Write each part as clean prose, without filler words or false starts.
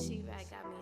She back got me.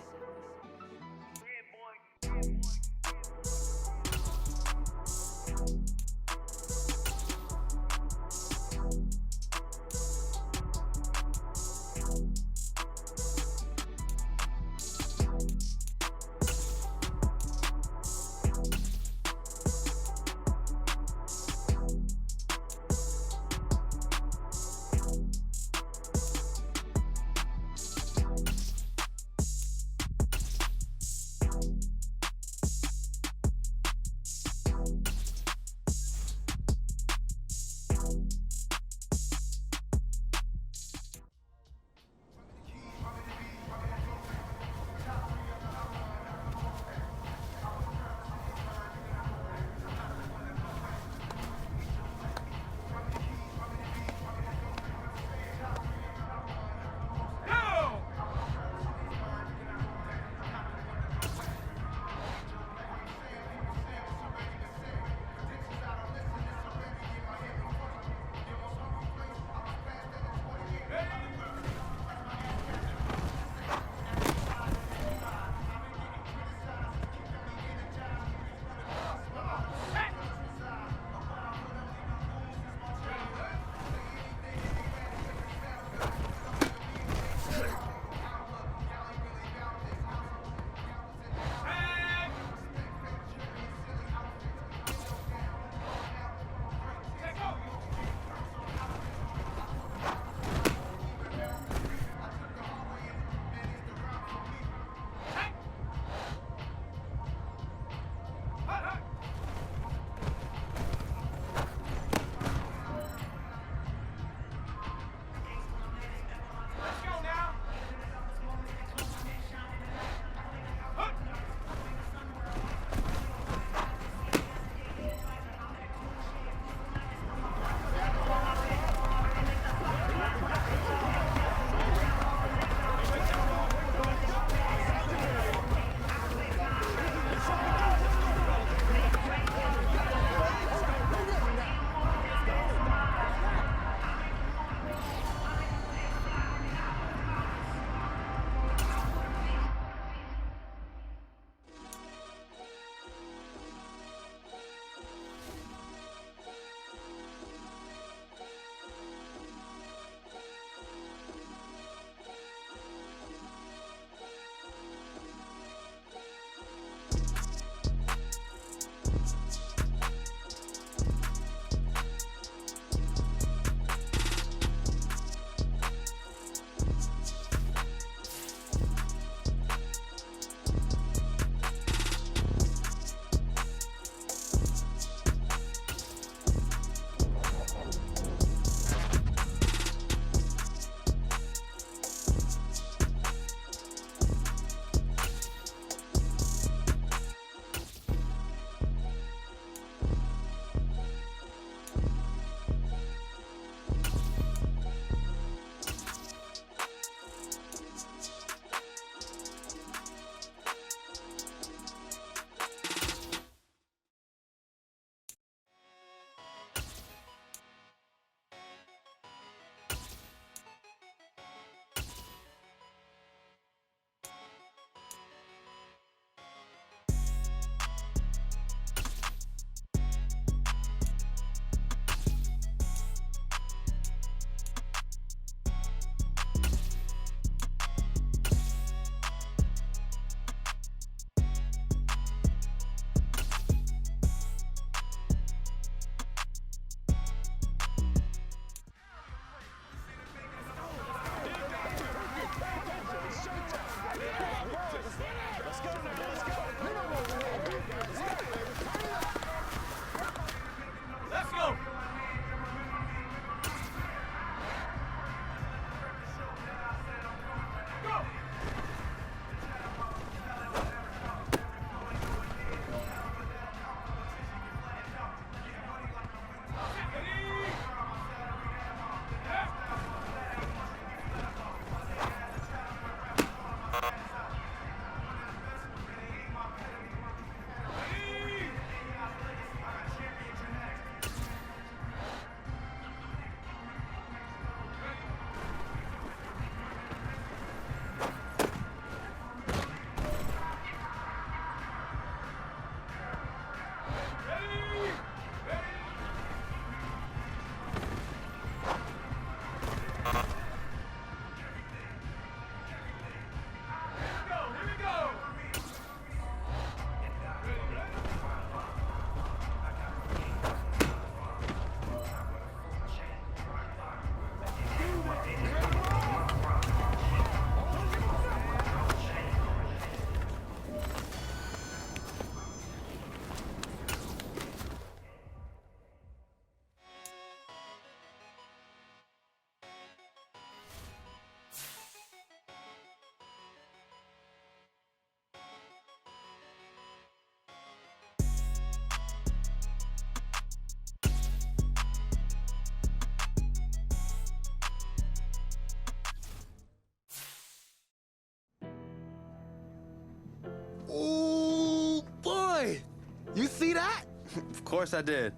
You see that? Of course I did.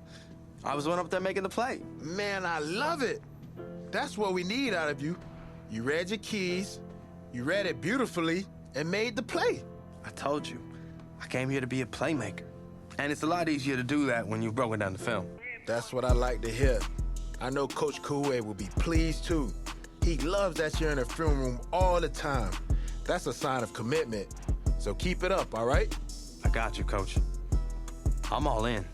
I was one up there making the play. Man, I love it. That's what we need out of you. You read your keys, you read it beautifully, and made the play. I told you, I came here to be a playmaker. And it's a lot easier to do that when you've broken down the film. That's what I like to hear. I know Coach Koué will be pleased, too. He loves that you're in the film room all the time. That's a sign of commitment. So keep it up, all right? I got you, Coach. I'm all in.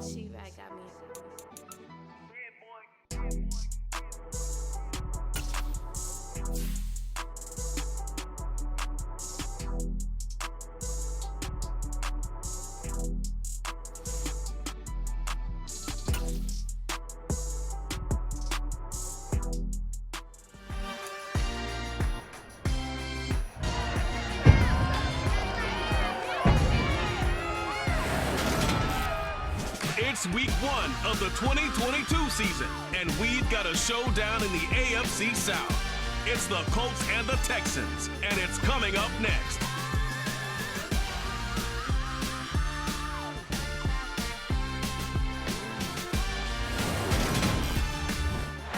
She-Rag got me. It's week 1 of the 2022 season, and we've got a showdown in the AFC South. It's the Colts and the Texans, and it's coming up next.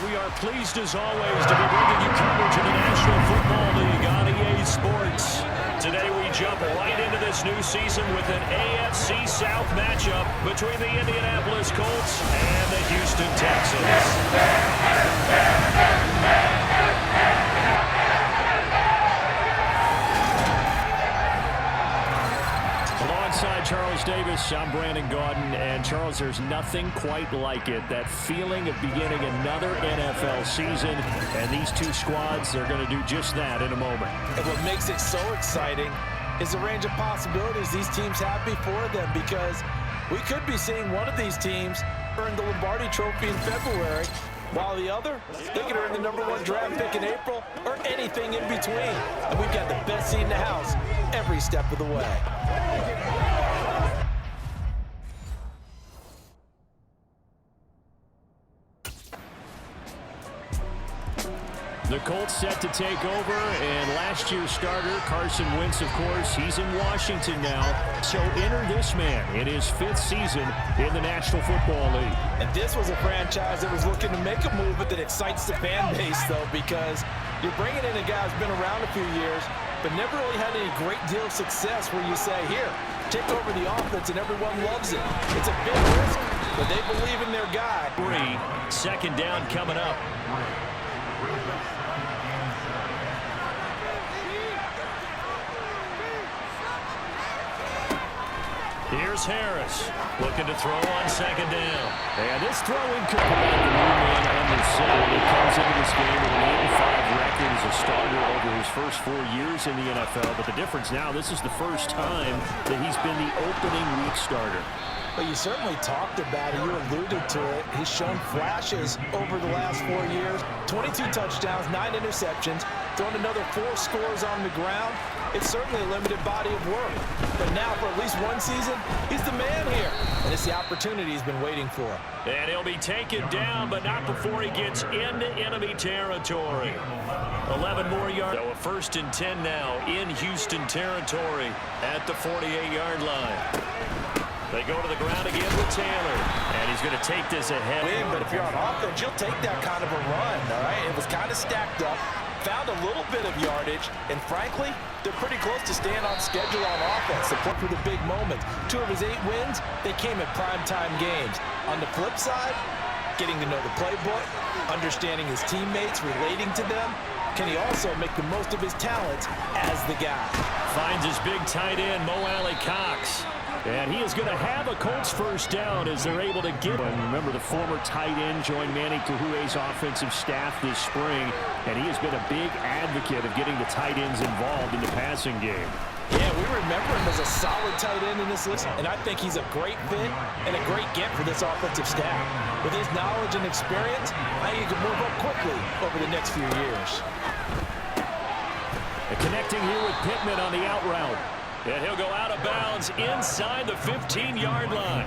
We are pleased, as always, to be bringing you coverage of the National Football League on EA Sports. Today we jump right into this new season with an AFC South matchup between the Indianapolis Colts and the Houston Texans. Alongside Charles Davis, I'm Brandon Gaudin, and Charles, there's nothing quite like it. That feeling of beginning another NFL season, and these two squads are going to do just that in a moment. And what makes it so exciting is the range of possibilities these teams have before them, because we could be seeing one of these teams earn the Lombardi Trophy in February, while the other, they could earn the #1 draft pick in April or anything in between. And we've got the best seat in the house every step of the way. The Colts set to take over, and last year's starter, Carson Wentz, of course, he's in Washington now. So enter this man in his 5th season in the National Football League. And this was a franchise that was looking to make a move that excites the fan base, though, because you're bringing in a guy who's been around a few years, but never really had any great deal of success where you say, here, take over the offense, and everyone loves it. It's a big risk, but they believe in their guy. 2nd down coming up. Here's Harris, looking to throw on 2nd down. And this throwing could provide the new man under center. He comes into this game with an 8-5 record. selected as a starter over his first 4 years in the NFL, but the difference now, this is the first time that he's been the opening week starter. Well, you certainly talked about it. You alluded to it. He's shown flashes over the last 4 years. 22 touchdowns, 9 interceptions, thrown another 4 scores on the ground. It's certainly a limited body of work. But now, for at least one season, he's the man here. And it's the opportunity he's been waiting for. And he'll be taken down, but not before he gets into enemy territory. 11 more yards. So a 1st and 10 now in Houston territory at the 48-yard line. They go to the ground again with Taylor. And he's going to take this ahead. But if you're on offense, you'll take that kind of a run, all right? It was kind of stacked up. Found a little bit of yardage, and frankly, they're pretty close to staying on schedule on offense. They play for the big moments. 2 of his 8 wins, they came in primetime games. On the flip side, getting to know the playbook, understanding his teammates, relating to them. Can he also make the most of his talents as the guy? Finds his big tight end, Mo Alley Cox. And he is going to have a Colts first down as they're able to get him. Remember, the former tight end joined Manny Kahu'e's offensive staff this spring, and he has been a big advocate of getting the tight ends involved in the passing game. Yeah, we remember him as a solid tight end in this list, and I think he's a great fit and a great get for this offensive staff. With his knowledge and experience, I think he can move up quickly over the next few years. Connecting here with Pittman on the out route. And he'll go out of bounds inside the 15-yard line.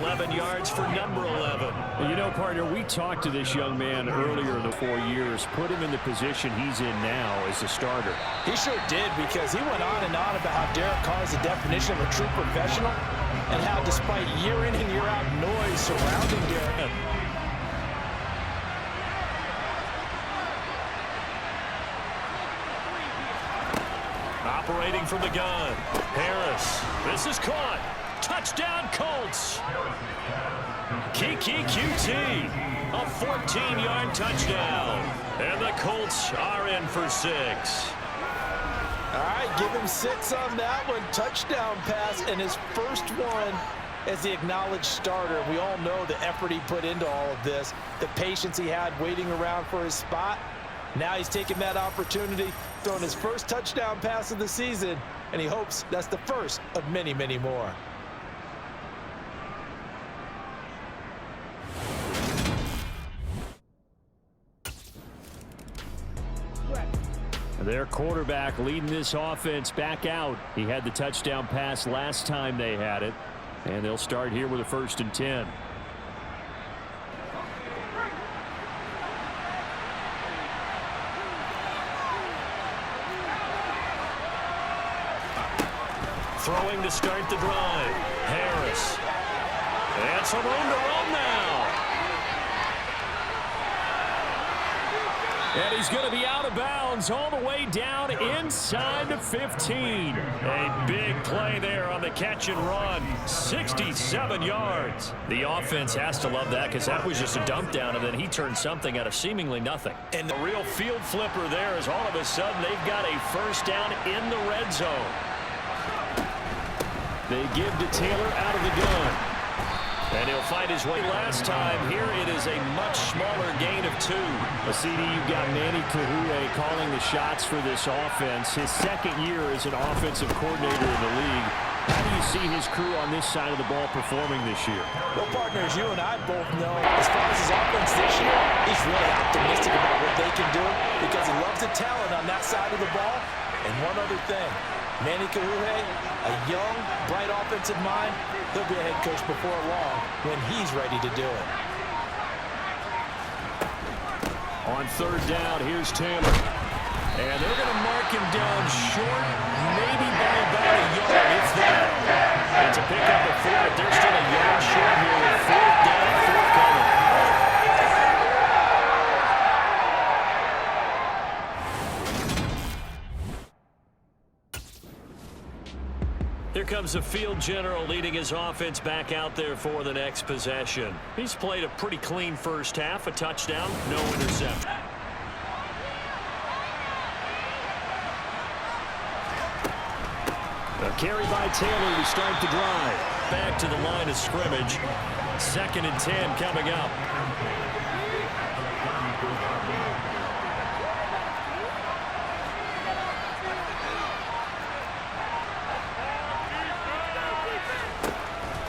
11 yards for number 11. You know, partner, we talked to this young man earlier in the 4 years, put him in the position he's in now as a starter. He sure did, because he went on and on about how Derek Carr is the definition of a true professional and how despite year in and year out noise surrounding Derek. Operating from the gun, Harris. This is caught. Touchdown, Colts. Kiki QT, a 14-yard touchdown. And the Colts are in for 6. All right, give him 6 on that one. Touchdown pass, and his first one as the acknowledged starter. We all know the effort he put into all of this, the patience he had waiting around for his spot. Now he's taking that opportunity, throwing his first touchdown pass of the season, and he hopes that's the first of many, many more. Their quarterback leading this offense back out. He had the touchdown pass last time they had it, and they'll start here with a 1st and 10. Throwing to start the drive. Harris. And some room to run now. And he's going to be out of bounds all the way down inside the 15. A big play there on the catch and run. 67 yards. The offense has to love that because that was just a dump down, and then he turned something out of seemingly nothing. And the real field flipper there is all of a sudden they've got a first down in the red zone. They give to Taylor out of the gun. And he'll find his way. Last time here, it is a much smaller gain of 2. A CD, you've got Manny Kahu'e calling the shots for this offense. His 2nd year as an offensive coordinator in the league. How do you see his crew on this side of the ball performing this year? Well, partners, you and I both know as far as his offense this year, he's really optimistic about what they can do because he loves the talent on that side of the ball. And one other thing, Manny Kahu'e, a young, bright offensive mind, he'll be a head coach before long when he's ready to do it. On 3rd down, here's Taylor. And they're going to mark him down short, maybe by about a yard, if that. It's a pickup of 4, but they're still a yard short here with 4th down, 4th coming. Here comes the field general leading his offense back out there for the next possession. He's played a pretty clean first half, a touchdown, no interception. A carry by Taylor to start the drive. Back to the line of scrimmage. 2nd and 10 coming up.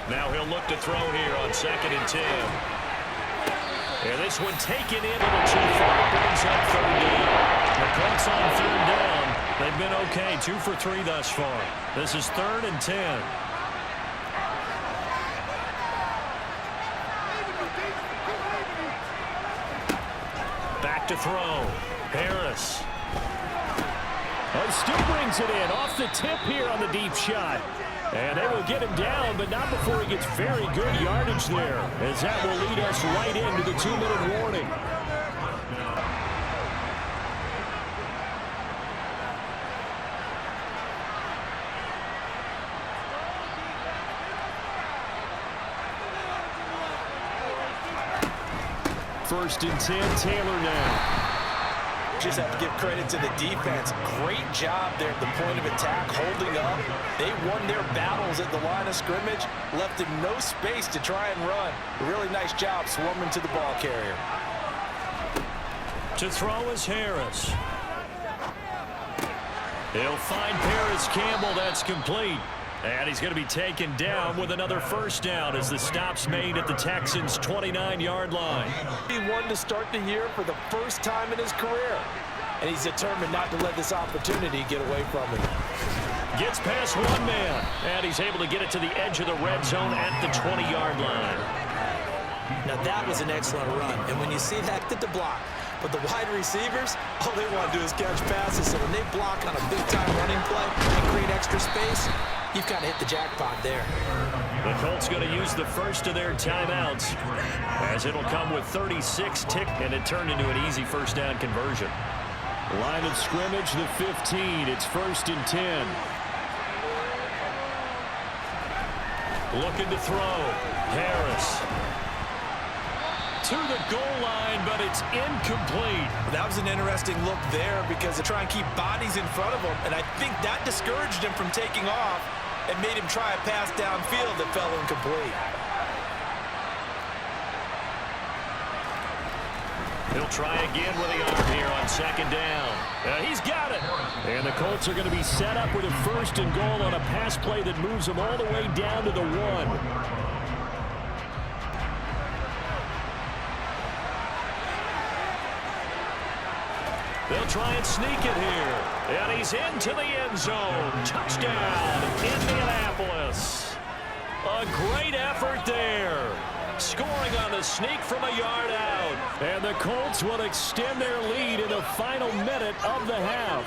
Now he'll look to throw here on 2nd and 10. And this one taken in a little too far. Brings up 3rd down. The Colts on 3rd down. They've been okay, 2 for 3 thus far. This is 3rd and 10. Back to throw. Harris. Oh, still brings it in off the tip here on the deep shot. And they will get him down, but not before he gets very good yardage there, as that will lead us right into the 2-minute warning. First and 10, Taylor now. Just have to give credit to the defense. Great job there at the point of attack, holding up. They won their battles at the line of scrimmage, left him no space to try and run. A really nice job swarming to the ball carrier. To throw is Harris. He'll find Paris Campbell. That's complete. And he's going to be taken down with another first down as the stop's made at the Texans' 29-yard line. He won to start the year for the first time in his career. And he's determined not to let this opportunity get away from him. Gets past one man, and he's able to get it to the edge of the red zone at the 20-yard line. Now that was an excellent run. And when you see that, hit the block. But the wide receivers, all they want to do is catch passes. So when they block on a big-time running play and create extra space, you've kind of hit the jackpot there. The Colts going to use the first of their timeouts, as it'll come with 36 tick, and it turned into an easy first down conversion. Line of scrimmage, the 15. It's 1st and 10. Looking to throw. Harris. To the goal line, but it's incomplete. That was an interesting look there because they try and keep bodies in front of him, and I think that discouraged him from taking off and made him try a pass downfield that fell incomplete. He'll try again with the arm here on 2nd down. He's got it. And the Colts are going to be set up with a 1st and goal on a pass play that moves them all the way down to the 1. They'll try and sneak it here. And he's into the end zone. Touchdown, Indianapolis. A great effort there. Scoring on the sneak from a yard out. And the Colts will extend their lead in the final minute of the half.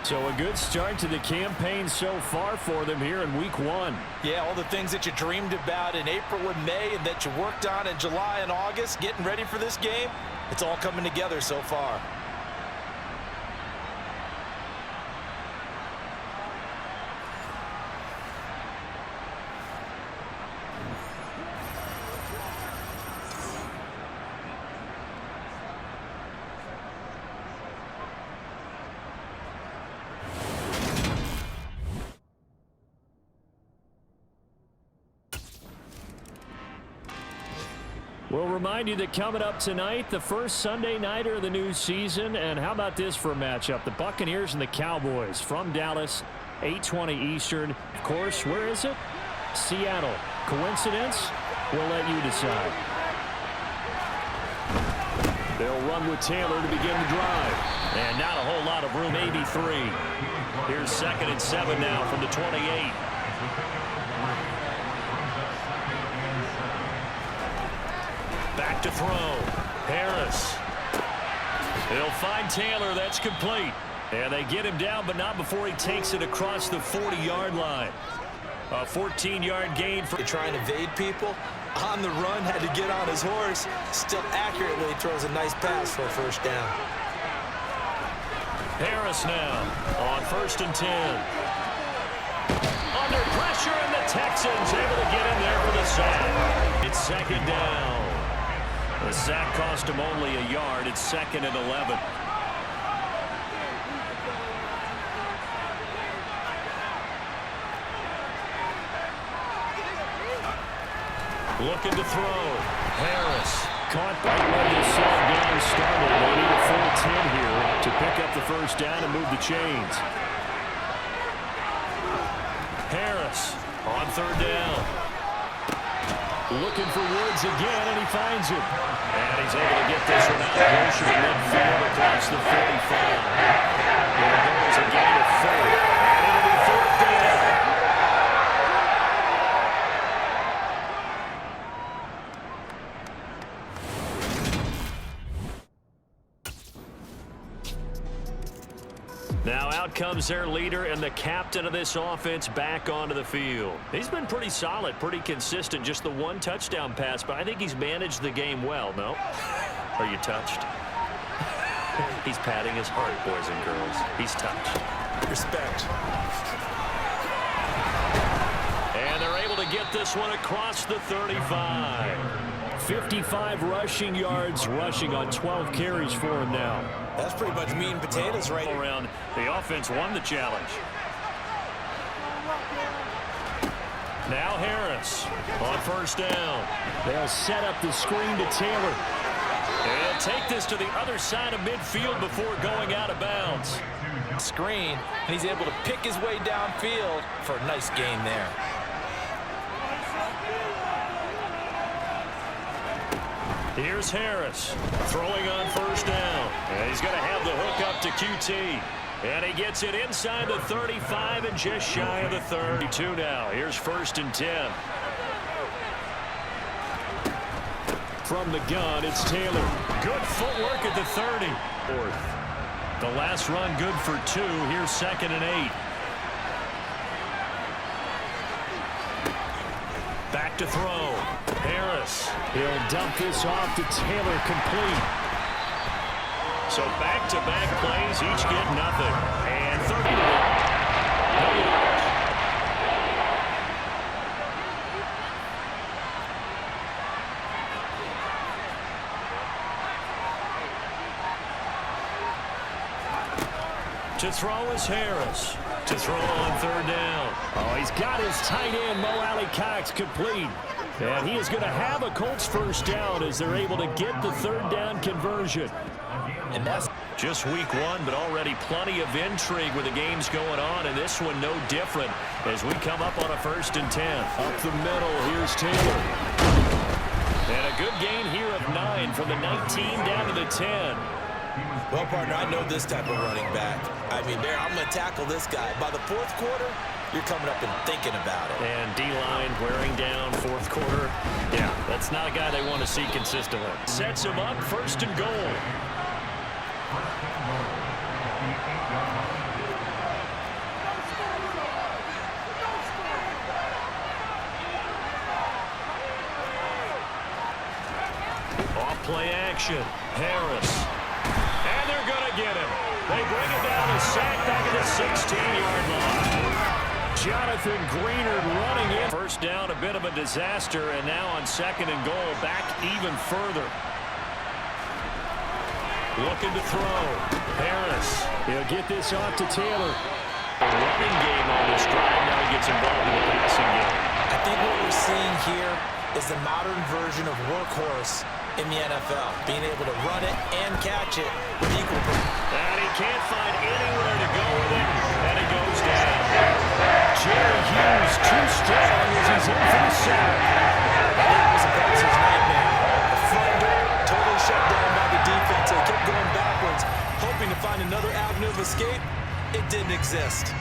So a good start to the campaign so far for them here in week 1. Yeah, all the things that you dreamed about in April and May and that you worked on in July and August, getting ready for this game, it's all coming together so far. We'll remind you that coming up tonight, the first Sunday nighter of the new season. And how about this for a matchup? The Buccaneers and the Cowboys from Dallas, 8:20 Eastern. Of course, where is it? Seattle. Coincidence? We'll let you decide. They'll run with Taylor to begin the drive. And not a whole lot of room, maybe 3. Here's 2nd and 7 now from the 28. Back to throw. Harris. He'll find Taylor. That's complete. And they get him down, but not before he takes it across the 40-yard line. A 14-yard gain. For to try and evade people. On the run, had to get on his horse. Still accurately throws a nice pass for a first down. Harris now on 1st and 10. Under pressure, and the Texans able to get in there for the sack. It's 2nd down. The sack cost him only a yard. It's 2nd and 11. Looking to throw. Harris caught by where the second down started. They need a full 10 here to pick up the first down and move the chains. Harris On third down. Looking for Woods again, and he finds him. And he's able to get this one out closer to midfield across the 45. There goes a gain of 4. And it'll be fourth down. Now out comes their leader and the captain of this offense back onto the field. He's been pretty solid, pretty consistent, just the one touchdown pass, but I think he's managed the game well, no? Are you touched? He's patting his heart, boys and girls. He's touched. Respect. And they're able to get this one across the 35. 55 rushing yards, rushing on 12 carries for him now. That's pretty much meat and potatoes right around. The offense won the challenge. Now Harris on first down. They'll set up the screen to Taylor. They'll take this to the other side of midfield before going out of bounds. Screen, and he's able to pick his way downfield for a nice gain there. Here's Harris throwing on first down. And he's going to have the hook up to QT. And he gets it inside the 35 and just shy of the 32 now. Here's first and 10. From the gun, it's Taylor. Good footwork at the 30. Fourth. The last run good for 2. Here's second and 8. Back to throw. Harris. He'll dump this off to Taylor, complete. So back-to-back plays, each get nothing. And 30 to 1. To throw is Harris. To throw on third down. Oh, he's got his tight end, Mo Alley-Cox, complete. And he is going to have a Colts first down as they're able to get the third down conversion. And that's just week 1, but already plenty of intrigue with the games going on, and this one no different as we come up on a first and 10. Up the middle, here's Taylor. And a good gain here of 9 from the 19 down to the 10. Well, partner, I know this type of running back. I mean, I'm going to tackle this guy. By the fourth quarter, you're coming up and thinking about it. And D-line wearing down fourth quarter. Yeah, that's not a guy they want to see consistently. Sets him up, first and goal. Off play action. Harris. And they're going to get him. They bring him down and sack back at the 16-yard line. Jonathan Greenard running in. First down, a bit of a disaster, and now on second and goal, back even further. Looking to throw. Harris. He'll get this off to Taylor. A running game on this drive. Now he gets involved in the passing game. I think what we're seeing here is the modern version of workhorse in the NFL. Being able to run it and catch it with equal. And he can't find anywhere to go with it, and it goes down. Jerry Hughes too strong as he's in for the sack. That was a bouncer's nightmare. The front door totally shut down by the defense. They kept going backwards, hoping to find another avenue of escape. It didn't exist.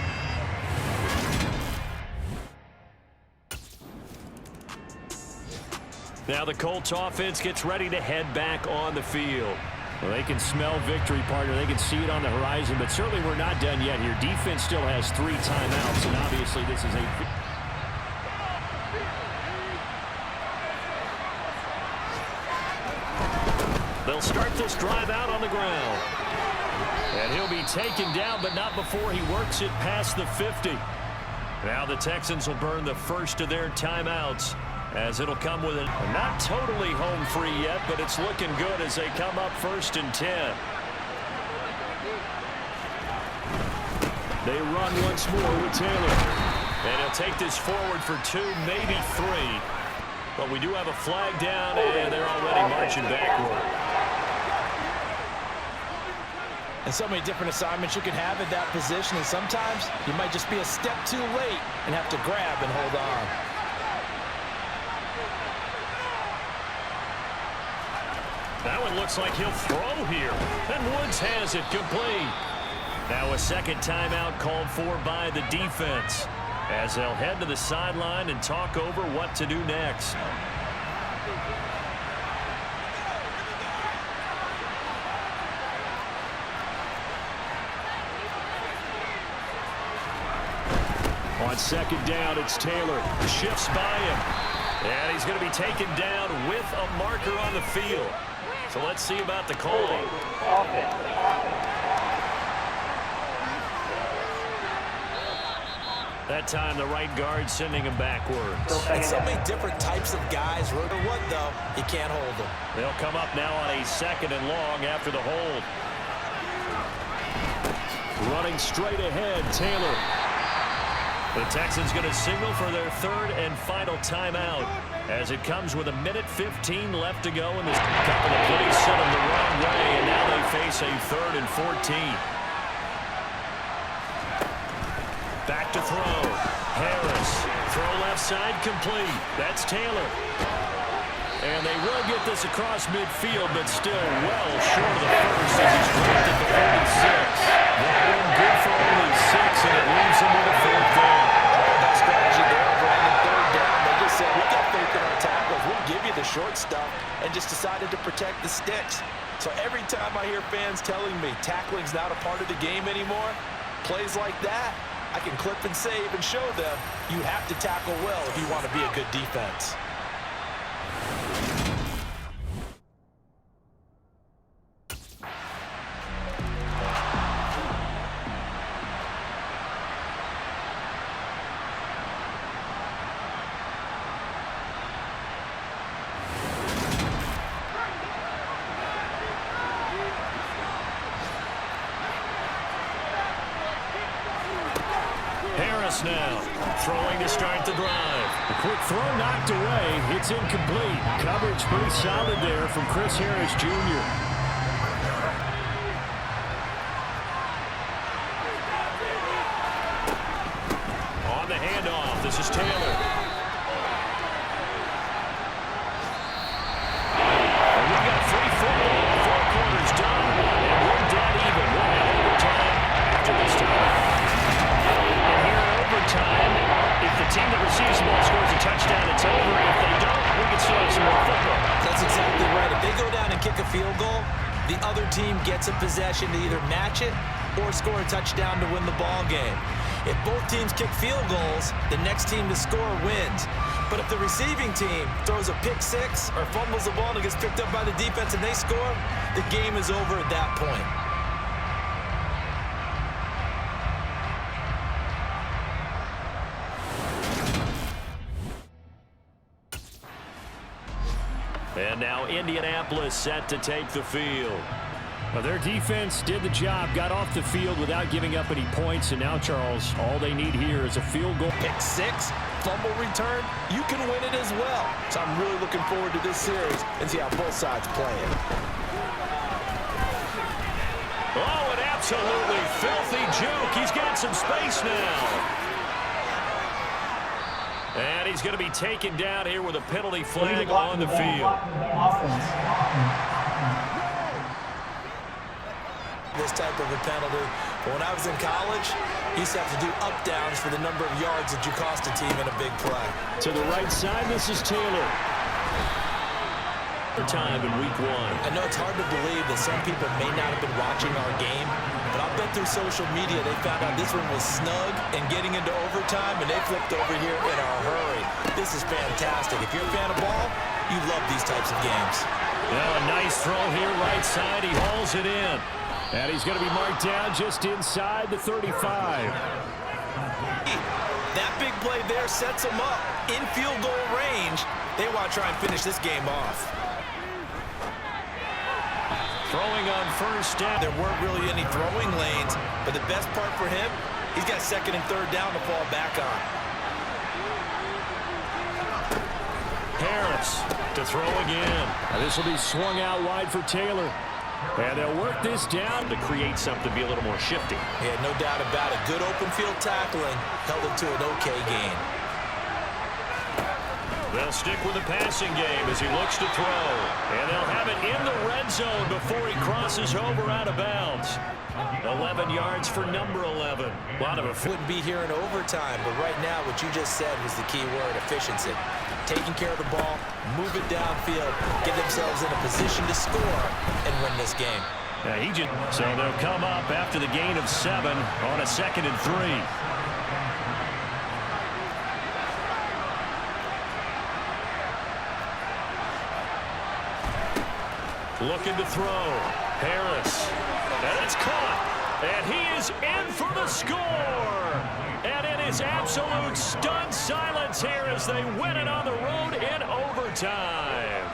Now the Colts offense gets ready to head back on the field. Well, they can smell victory, partner. They can see it on the horizon, but certainly we're not done yet here. Defense still has 3 timeouts, and obviously this is a... They'll start this drive out on the ground. And he'll be taken down, but not before he works it past the 50. Now the Texans will burn the first of their timeouts, as it'll come with it. Not totally home free yet, but it's looking good as they come up first and 10. They run once more with Taylor. And he'll take this forward for 2, maybe 3. But we do have a flag down, and they're already marching backward. And so many different assignments you can have at that position, and sometimes you might just be a step too late and have to grab and hold on. That one looks like he'll throw here. And Woods has it complete. Now a second timeout called for by the defense, as they'll head to the sideline and talk over what to do next. On second down, it's Taylor. Shifts by him. And he's going to be taken down with a marker on the field. So let's see about the call. That time, the right guard sending him backwards. And so many different types of guys. Rotor what, though? You can't hold them. They'll come up now on a 2nd and long after the hold. Running straight ahead, Taylor. The Texans going to signal for their 3rd and final timeout as it comes with 1:15 left to go, and this couple of plays sent them the wrong way, and now they face a 3rd and 14. Back to throw. Harris. Throw left side complete. That's Taylor. And they will get this across midfield, but still well short of the first as he's dropped at the 36. That one good for only 6, and it leaves him with a 4th down. That strategy there, Brandon, 3rd down. They just said, we got faith in our tackles. We'll give you the short stuff, and just decided to protect the sticks. So every time I hear fans telling me tackling's not a part of the game anymore, plays like that, I can clip and save and show them you have to tackle well if you want to be a good defense. Now, throwing to start the drive. A quick throw knocked away. It's incomplete. Coverage pretty solid there from Chris Harris, Jr. On the handoff, this is Taylor. And we've got free football. 4 quarters done, and we're dead even. We'll have overtime after this time. Time. If the team that receives the ball scores a touchdown, it's over. If they don't, we can still have some more football. That's exactly right. If they go down and kick a field goal, the other team gets a possession to either match it or score a touchdown to win the ball game. If both teams kick field goals, the next team to score wins. But if the receiving team throws a pick 6 or fumbles the ball and it gets picked up by the defense and they score, the game is over at that point. And now Indianapolis set to take the field. Well, their defense did the job, got off the field without giving up any points, and now, Charles, all they need here is a field goal. Pick 6, fumble return, you can win it as well. So I'm really looking forward to this series and see how both sides play it. Oh, an absolutely filthy juke. He's got some space now. And he's going to be taken down here with a penalty flag on the field. This type of a penalty. But when I was in college, you used to have to do up-downs for the number of yards that you cost a team in a big play. To the right side, this is Taylor. Time in week 1. I know it's hard to believe that some people may not have been watching our game, but I'll bet through social media they found out this one was snug and getting into overtime, and they flipped over here in a hurry. This is fantastic. If you're a fan of ball, you love these types of games. Well, a nice throw here, right side. He hauls it in. And he's going to be marked down just inside the 35. That big play there sets them up in field goal range. They want to try and finish this game off. Throwing on first down. There weren't really any throwing lanes, but the best part for him, he's got 2nd and 3rd down to fall back on. Harris to throw again. Now this will be swung out wide for Taylor. And they'll work this down to create something to be a little more shifty. Yeah, no doubt about it. Good open field tackling. Held it to an okay gain. They'll stick with the passing game as he looks to throw. And they'll have it in the red zone before he crosses over out of bounds. 11 yards for number 11. A lot of Wouldn't be here in overtime, but right now what you just said was the key word, efficiency. Taking care of the ball, move it downfield, get themselves in a position to score and win this game. So they'll come up after the gain of 7 on a 2nd and 3. Looking to throw. Harris. And it's caught. And he is in for the score. And it is absolute stunned silence here as they win it on the road in overtime.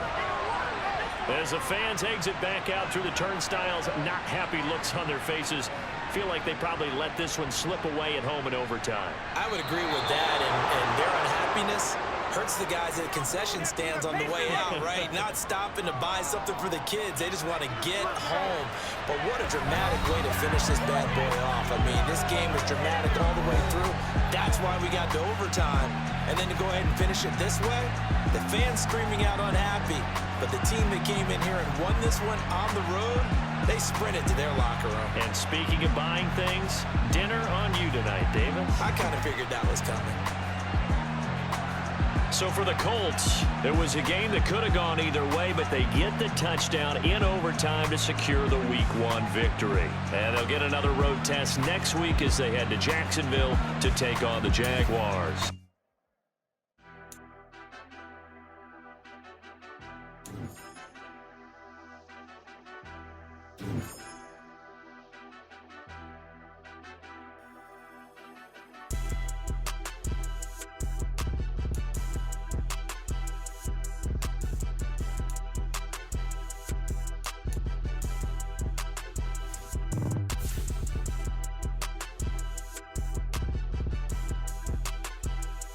As the fans exit back out through the turnstiles, not happy looks on their faces. Feel like they probably let this one slip away at home in overtime. I would agree with that, and their unhappiness hurts the guys at concession stands on the way out, right? Not stopping to buy something for the kids. They just want to get home. But what a dramatic way to finish this bad boy off. I mean, this game was dramatic all the way through. That's why we got to overtime. And then to go ahead and finish it this way, the fans screaming out unhappy. But the team that came in here and won this one on the road, they sprinted to their locker room. And speaking of buying things, dinner on you tonight, David. I kind of figured that was coming. So for the Colts, it was a game that could have gone either way, but they get the touchdown in overtime to secure the Week 1 victory. And they'll get another road test next week as they head to Jacksonville to take on the Jaguars.